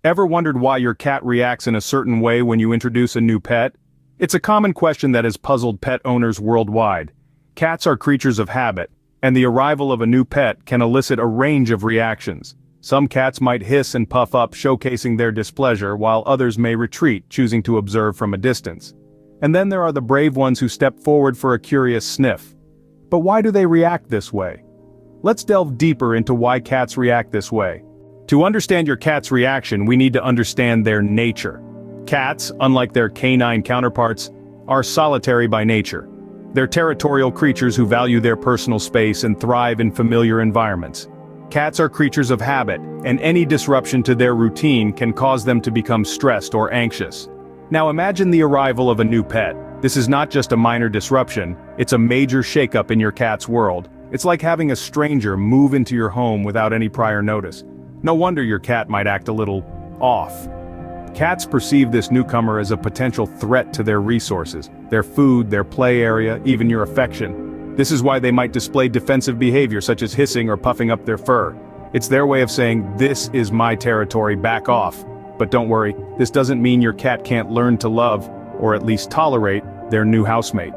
Ever wondered why your cat reacts in a certain way when you introduce a new pet? It's a common question that has puzzled pet owners worldwide. Cats are creatures of habit, and the arrival of a new pet can elicit a range of reactions. Some cats might hiss and puff up, showcasing their displeasure, while others may retreat, choosing to observe from a distance. And then there are the brave ones who step forward for a curious sniff. But why do they react this way? Let's delve deeper into why cats react this way. To understand your cat's reaction, we need to understand their nature. Cats, unlike their canine counterparts, are solitary by nature. They're territorial creatures who value their personal space and thrive in familiar environments. Cats are creatures of habit, and any disruption to their routine can cause them to become stressed or anxious. Now imagine the arrival of a new pet. This is not just a minor disruption, it's a major shakeup in your cat's world. It's like having a stranger move into your home without any prior notice. No wonder your cat might act a little off. Cats perceive this newcomer as a potential threat to their resources, their food, their play area, even your affection. This is why they might display defensive behavior such as hissing or puffing up their fur. It's their way of saying, "This is my territory, back off." But don't worry, this doesn't mean your cat can't learn to love, or at least tolerate, their new housemate.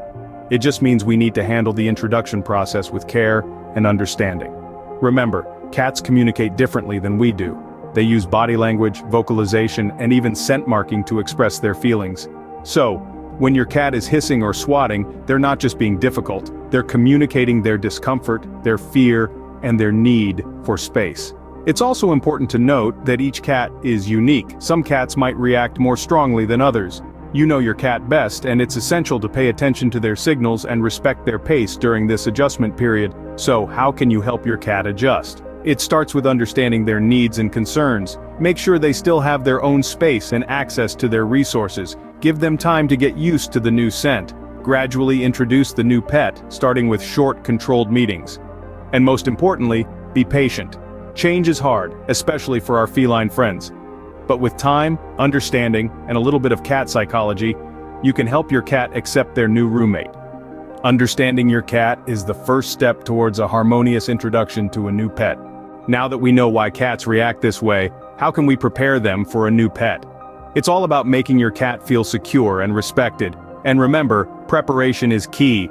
It just means we need to handle the introduction process with care and understanding. Remember, cats communicate differently than we do. They use body language, vocalization, and even scent marking to express their feelings. So, when your cat is hissing or swatting, they're not just being difficult, they're communicating their discomfort, their fear, and their need for space. It's also important to note that each cat is unique. Some cats might react more strongly than others. You know your cat best, and it's essential to pay attention to their signals and respect their pace during this adjustment period. So, how can you help your cat adjust? It starts with understanding their needs and concerns. Make sure they still have their own space and access to their resources. Give them time to get used to the new scent. Gradually introduce the new pet, starting with short, controlled meetings. And most importantly, be patient. Change is hard, especially for our feline friends. But with time, understanding, and a little bit of cat psychology, you can help your cat accept their new roommate. Understanding your cat is the first step towards a harmonious introduction to a new pet. Now that we know why cats react this way, how can we prepare them for a new pet? It's all about making your cat feel secure and respected. And remember, preparation is key.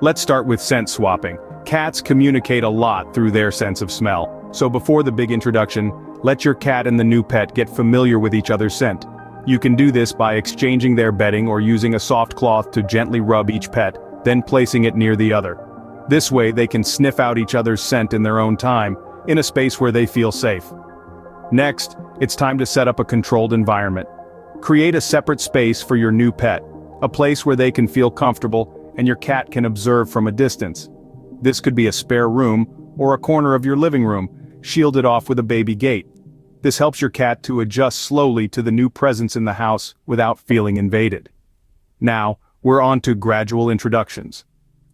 Let's start with scent swapping. Cats communicate a lot through their sense of smell. So before the big introduction, let your cat and the new pet get familiar with each other's scent. You can do this by exchanging their bedding or using a soft cloth to gently rub each pet, then placing it near the other. This way they can sniff out each other's scent in their own time, in a space where they feel safe. Next, it's time to set up a controlled environment. Create a separate space for your new pet, a place where they can feel comfortable and your cat can observe from a distance. This could be a spare room or a corner of your living room, shielded off with a baby gate. This helps your cat to adjust slowly to the new presence in the house without feeling invaded. Now, we're on to gradual introductions.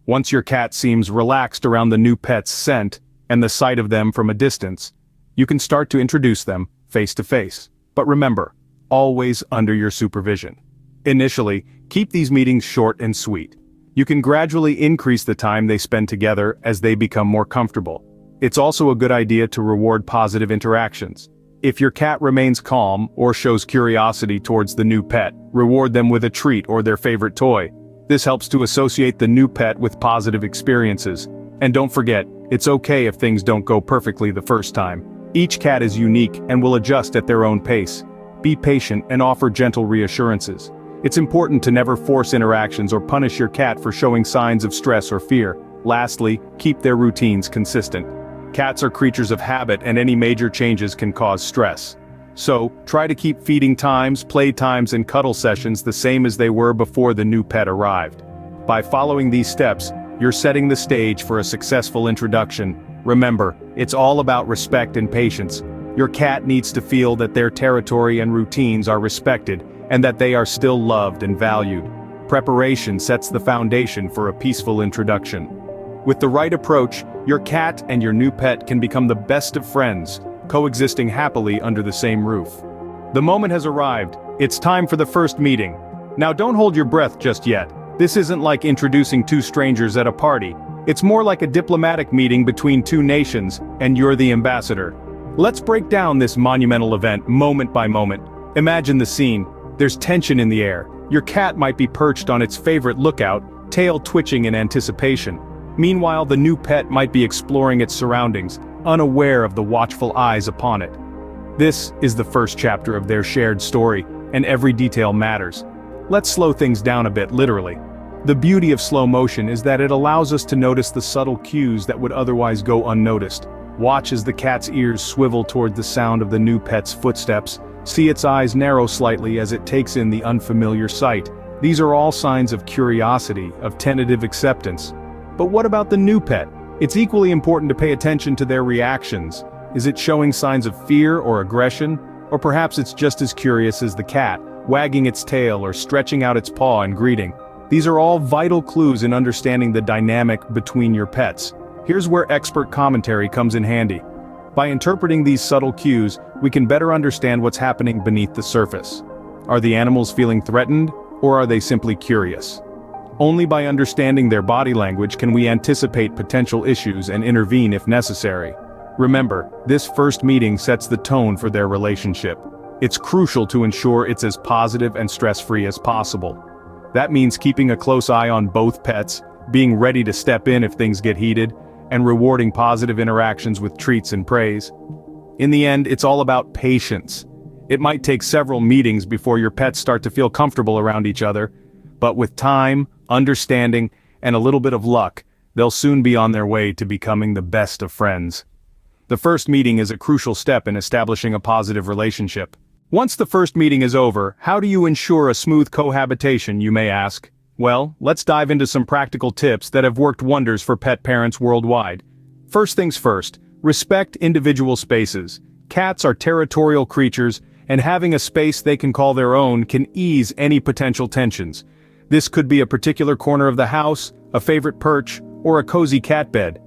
Once your cat seems relaxed around the new pet's scent and the sight of them from a distance, you can start to introduce them face to face. But remember, always under your supervision. Initially, keep these meetings short and sweet. You can gradually increase the time they spend together as they become more comfortable. It's also a good idea to reward positive interactions. If your cat remains calm or shows curiosity towards the new pet, reward them with a treat or their favorite toy. This helps to associate the new pet with positive experiences. And don't forget, it's okay if things don't go perfectly the first time. Each cat is unique and will adjust at their own pace. Be patient and offer gentle reassurances. It's important to never force interactions or punish your cat for showing signs of stress or fear. Lastly, keep their routines consistent. Cats are creatures of habit, and any major changes can cause stress. So, try to keep feeding times, play times, and cuddle sessions the same as they were before the new pet arrived. By following these steps, you're setting the stage for a successful introduction. Remember, it's all about respect and patience. Your cat needs to feel that their territory and routines are respected, and that they are still loved and valued. Preparation sets the foundation for a peaceful introduction. With the right approach, your cat and your new pet can become the best of friends, coexisting happily under the same roof. The moment has arrived. It's time for the first meeting. Now don't hold your breath just yet. This isn't like introducing two strangers at a party. It's more like a diplomatic meeting between two nations, and you're the ambassador. Let's break down this monumental event moment by moment. Imagine the scene. There's tension in the air. Your cat might be perched on its favorite lookout, tail twitching in anticipation. Meanwhile, the new pet might be exploring its surroundings, unaware of the watchful eyes upon it. This is the first chapter of their shared story, and every detail matters. Let's slow things down a bit, literally. The beauty of slow motion is that it allows us to notice the subtle cues that would otherwise go unnoticed. Watch as the cat's ears swivel toward the sound of the new pet's footsteps. See its eyes narrow slightly as it takes in the unfamiliar sight. These are all signs of curiosity, of tentative acceptance. But what about the new pet? It's equally important to pay attention to their reactions. Is it showing signs of fear or aggression? Or perhaps it's just as curious as the cat, wagging its tail or stretching out its paw in greeting. These are all vital clues in understanding the dynamic between your pets. Here's where expert commentary comes in handy. By interpreting these subtle cues, we can better understand what's happening beneath the surface. Are the animals feeling threatened, or are they simply curious? Only by understanding their body language can we anticipate potential issues and intervene if necessary. Remember, this first meeting sets the tone for their relationship. It's crucial to ensure it's as positive and stress-free as possible. That means keeping a close eye on both pets, being ready to step in if things get heated, and rewarding positive interactions with treats and praise. In the end, it's all about patience. It might take several meetings before your pets start to feel comfortable around each other, but with time, understanding, and a little bit of luck, they'll soon be on their way to becoming the best of friends. The first meeting is a crucial step in establishing a positive relationship. Once the first meeting is over, how do you ensure a smooth cohabitation, you may ask? Well, let's dive into some practical tips that have worked wonders for pet parents worldwide. First things first, respect individual spaces. Cats are territorial creatures, and having a space they can call their own can ease any potential tensions. This could be a particular corner of the house, a favorite perch, or a cozy cat bed.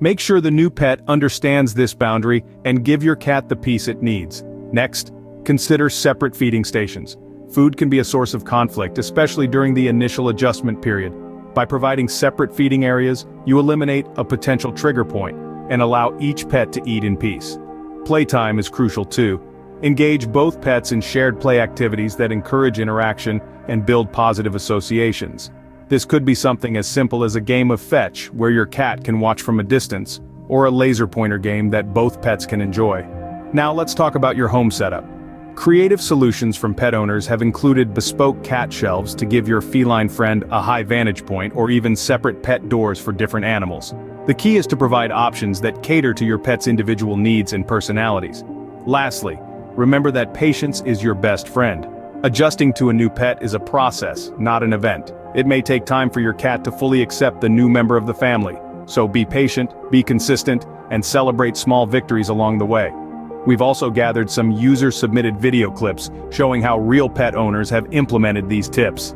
Make sure the new pet understands this boundary and give your cat the peace it needs. Next, consider separate feeding stations. Food can be a source of conflict, especially during the initial adjustment period. By providing separate feeding areas, you eliminate a potential trigger point and allow each pet to eat in peace. Playtime is crucial too. Engage both pets in shared play activities that encourage interaction and build positive associations. This could be something as simple as a game of fetch, where your cat can watch from a distance, or a laser pointer game that both pets can enjoy. Now let's talk about your home setup. Creative solutions from pet owners have included bespoke cat shelves to give your feline friend a high vantage point, or even separate pet doors for different animals. The key is to provide options that cater to your pet's individual needs and personalities. Lastly, remember that patience is your best friend. Adjusting to a new pet is a process, not an event. It may take time for your cat to fully accept the new member of the family. So be patient, be consistent, and celebrate small victories along the way. We've also gathered some user-submitted video clips showing how real pet owners have implemented these tips.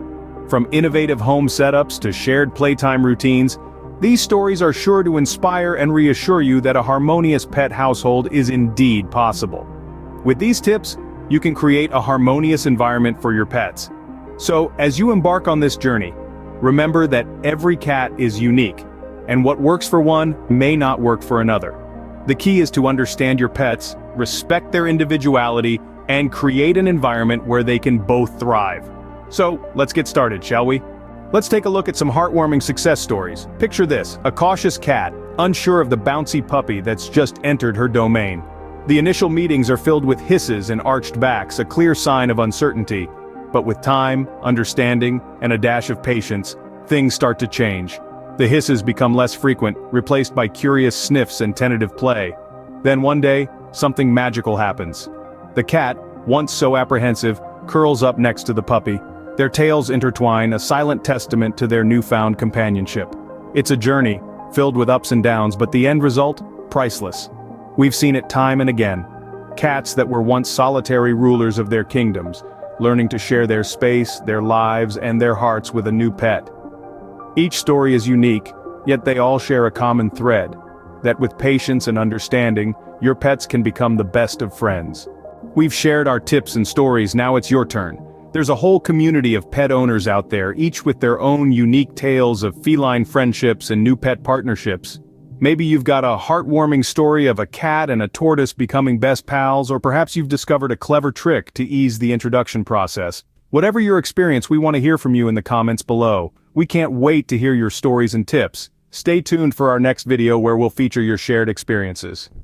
From innovative home setups to shared playtime routines, these stories are sure to inspire and reassure you that a harmonious pet household is indeed possible. With these tips, you can create a harmonious environment for your pets. So, as you embark on this journey, remember that every cat is unique, and what works for one may not work for another. The key is to understand your pets, respect their individuality, and create an environment where they can both thrive. So, let's get started, shall we? Let's take a look at some heartwarming success stories. Picture this, a cautious cat, unsure of the bouncy puppy that's just entered her domain. The initial meetings are filled with hisses and arched backs, a clear sign of uncertainty. But with time, understanding, and a dash of patience, things start to change. The hisses become less frequent, replaced by curious sniffs and tentative play. Then one day, something magical happens. The cat, once so apprehensive, curls up next to the puppy. Their tails intertwine, a silent testament to their newfound companionship. It's a journey, filled with ups and downs, but the end result? Priceless. We've seen it time and again. Cats that were once solitary rulers of their kingdoms, learning to share their space, their lives, and their hearts with a new pet. Each story is unique, yet they all share a common thread, that with patience and understanding, your pets can become the best of friends. We've shared our tips and stories, now it's your turn. There's a whole community of pet owners out there, each with their own unique tales of feline friendships and new pet partnerships. Maybe you've got a heartwarming story of a cat and a tortoise becoming best pals, or perhaps you've discovered a clever trick to ease the introduction process. Whatever your experience, we want to hear from you in the comments below. We can't wait to hear your stories and tips. Stay tuned for our next video where we'll feature your shared experiences.